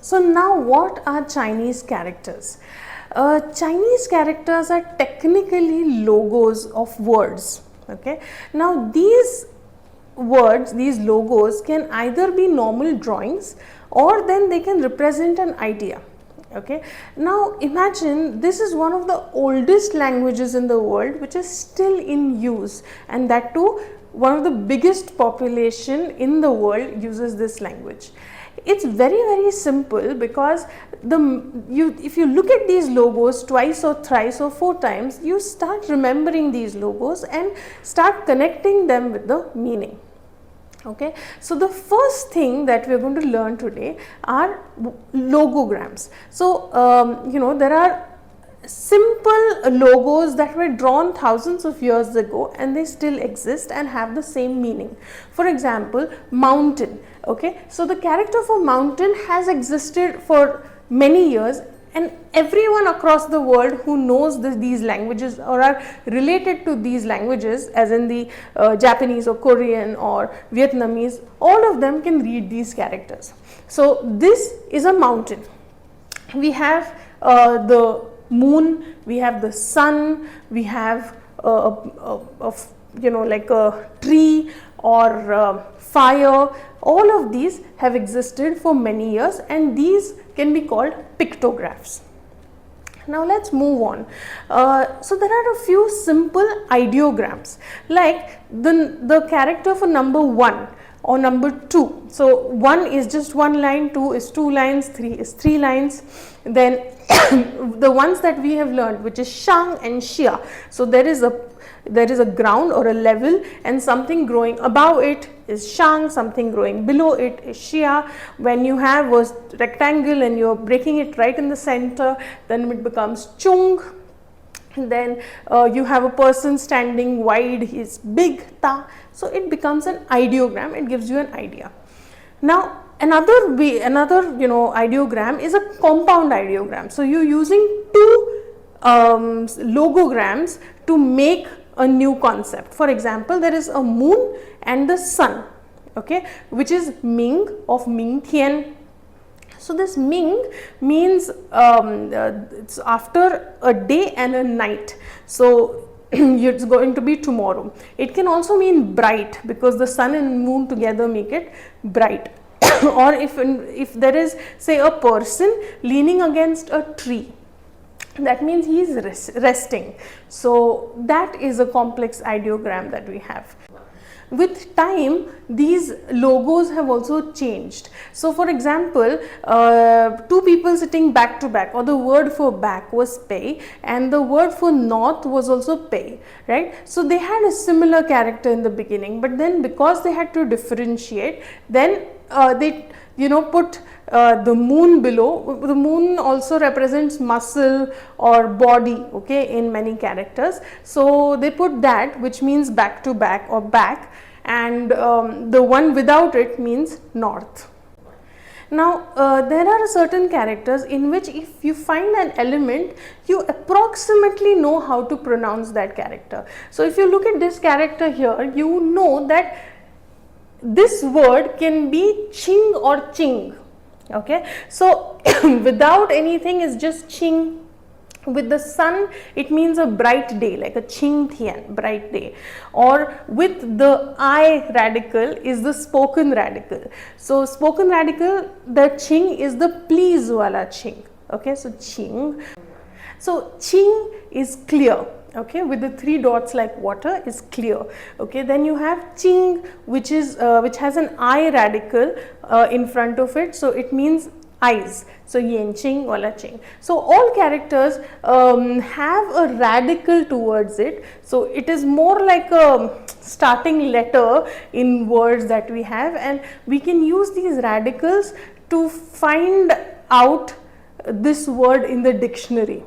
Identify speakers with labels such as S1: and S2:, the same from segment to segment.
S1: So now what are Chinese characters? Chinese characters are technically logos of words. Okay. Now these words, these logos can either be normal drawings or then they can represent an idea. Okay. Now imagine this is one of the oldest languages in the world which is still in use, and that too one of the biggest population in the world uses this language. It's very simple because if you look at these logos twice or thrice or 4 times, you start remembering these logos and start connecting them with the meaning. Okay, so the first thing that we are going to learn today are logograms. So there are simple logos that were drawn thousands of years ago and they still exist and have the same meaning. For example, mountain. Okay, so the character for mountain has existed for many years, and everyone across the world who knows these languages or are related to these languages, as in the Japanese or Korean or Vietnamese, all of them can read these characters. So this is a mountain. We have the moon, we have the sun, we have like a tree or fire. All of these have existed for many years and these can be called pictographs. Now let's move on. So there are a few simple ideograms, like the character for number 1 or number 2. So 1 is just 1 line, 2 is 2 lines, 3 is 3 lines. Then the ones that we have learned, which is shang and xia. So there is a ground or a level and something growing above it is shang, something growing below it is xia. When you have a rectangle and you are breaking it right in the center, then it becomes chung. And then you have a person standing wide, he is big, ta. So it becomes an ideogram, it gives you an idea. Now another ideogram is a compound ideogram. So you're using 2 logograms to make a new concept. For example, there is a moon and the sun, okay, which is Ming of Ming Tian. So this Ming means it's after a day and a night. So it's going to be tomorrow. It can also mean bright because the sun and moon together make it bright. Or if there is, say, a person leaning against a tree, that means he is resting. So that is a complex ideogram that we have. With time, these logos have also changed. So for example, 2 people sitting back to back, or the word for back was pei and the word for north was also pei, right? So they had a similar character in the beginning, but then because they had to differentiate, then they put the moon below. The moon also represents muscle or body, okay, in many characters. So they put that, which means back to back or back, and the one without it means north. Now there are certain characters in which if you find an element, you approximately know how to pronounce that character. So if you look at this character here, you know that this word can be ching or ching, okay. So without anything is just ching. With the sun, it means a bright day, like a ching tian, bright day. Or with the I radical is the spoken radical. So spoken radical, the ching is the please wala ching, okay. So ching. So ching is clear, okay, with the 3 dots like water is clear, okay. Then you have ching, which has an I radical in front of it, so it means eyes. So yen ching wala ching. So all characters have a radical towards it. So it is more like a starting letter in words that we have, and we can use these radicals to find out this word in the dictionary.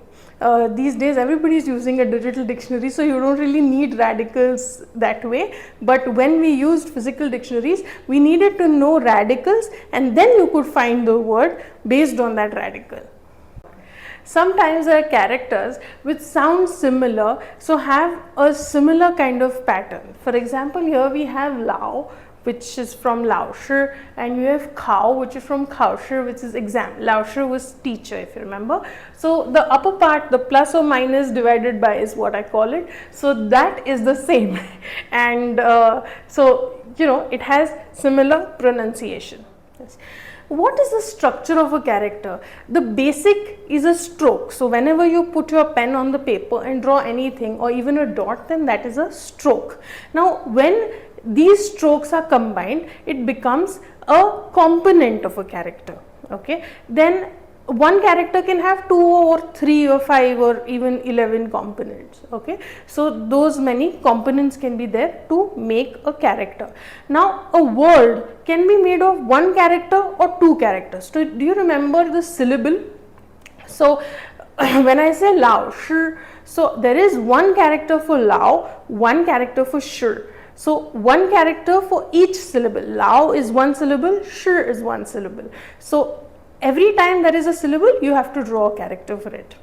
S1: These days everybody is using a digital dictionary, so you don't really need radicals that way. But when we used physical dictionaries, we needed to know radicals, and then you could find the word based on that radical. Sometimes there are characters which sound similar, so have a similar kind of pattern. For example, here we have Lao, which is from Lao Shi, and you have Khao, which is from Khao Shi, which is exam. Lao Shi was teacher, if you remember. So the upper part, the plus or minus divided by, is what I call it. So that is the same, and so you know, it has similar pronunciation. Yes. What is the structure of a character? The basic is a stroke. So whenever you put your pen on the paper and draw anything or even a dot, then that is a stroke. Now when these strokes are combined, it becomes a component of a character. Okay, then one character can have 2 or 3 or 5 or even 11 components. Okay, so those many components can be there to make a character. Now a word can be made of 1 character or 2 characters. So do you remember the syllable? So when I say Lao Shi, so there is 1 character for Lao, 1 character for Shi. So 1 character for each syllable. Lao is 1 syllable, Shi is 1 syllable. So every time there is a syllable, you have to draw a character for it.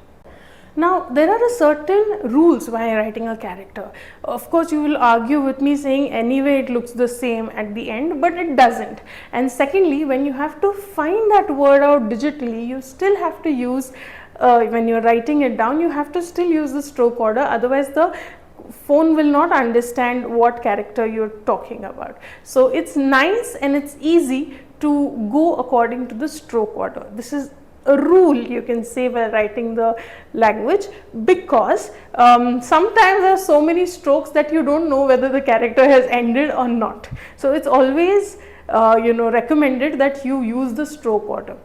S1: Now there are certain rules while writing a character. Of course you will argue with me saying anyway it looks the same at the end, but it doesn't. And secondly, when you have to find that word out digitally, you still have to use, when you are writing it down, you have to still use the stroke order, otherwise the phone will not understand what character you are talking about. So it's nice and it's easy to go according to the stroke order. This is a rule, you can say, while writing the language, because sometimes there are so many strokes that you don't know whether the character has ended or not. So it's always you know, recommended that you use the stroke order.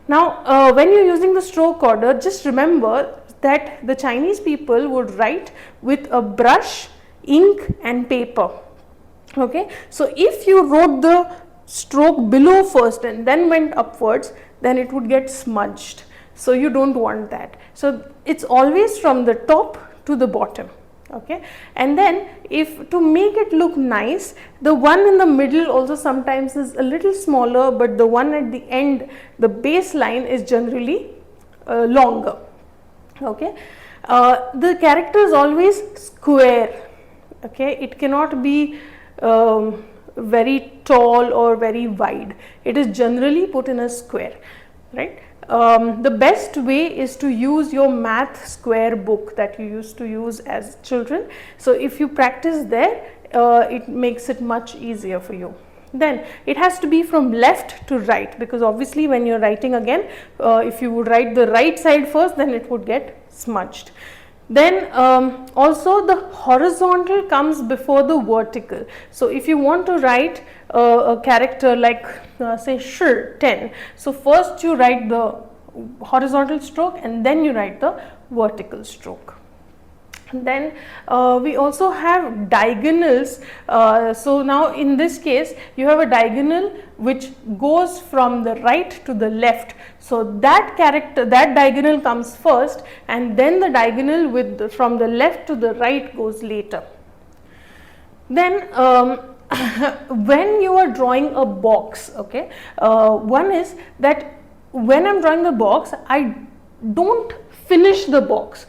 S1: Now when you're using the stroke order, just remember that the Chinese people would write with a brush, ink and paper. Okay, so if you wrote the stroke below first and then went upwards, then it would get smudged. So you don't want that. So it's always from the top to the bottom. Okay, and then if to make it look nice, the one in the middle also sometimes is a little smaller, but the one at the end, the base line, is generally longer. Okay, the character is always square. Okay, it cannot be very tall or very wide. It is generally put in a square, right? The best way is to use your math square book that you used to use as children. So if you practice there, it makes it much easier for you. Then it has to be from left to right, because obviously when you're writing again, if you would write the right side first, then it would get smudged. Then also the horizontal comes before the vertical. So if you want to write a character like say Shi 10, so first you write the horizontal stroke and then you write the vertical stroke. Then we also have diagonals. So now in this case you have a diagonal which goes from the right to the left. So that character, that diagonal comes first, and then the diagonal with from the left to the right goes later. Then when you are drawing a box, okay, one is that when I am drawing the box, I don't finish the box.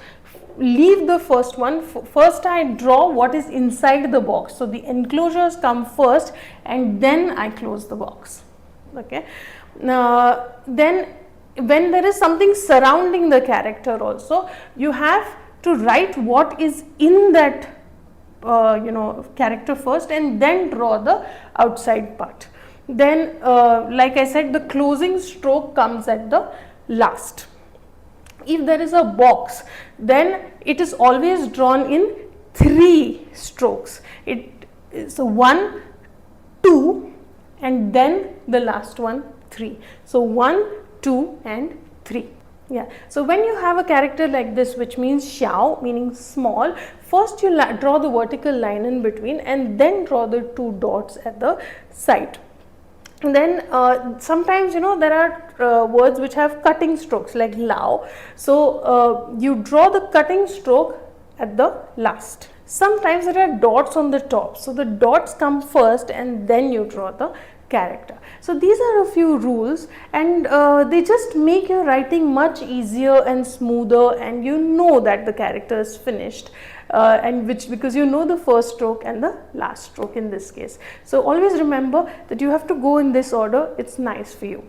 S1: Leave the first one. First I draw what is inside the box. So the enclosures come first and then I close the box. Okay. Then when there is something surrounding the character also, you have to write what is in that character first and then draw the outside part. Then like I said, the closing stroke comes at the last. If there is a box, then it is always drawn in 3 strokes. It is 1, 2 and then the last one 3. So 1, 2 and 3. Yeah. So when you have a character like this, which means xiao, meaning small, first you draw the vertical line in between and then draw the 2 dots at the side. And then sometimes there are words which have cutting strokes like lao. So you draw the cutting stroke at the last. Sometimes there are dots on the top. So the dots come first and then you draw the character. So these are a few rules, and they just make your writing much easier and smoother, and you know that the character is finished, and because you know the first stroke and the last stroke in this case. So always remember that you have to go in this order, it's nice for you.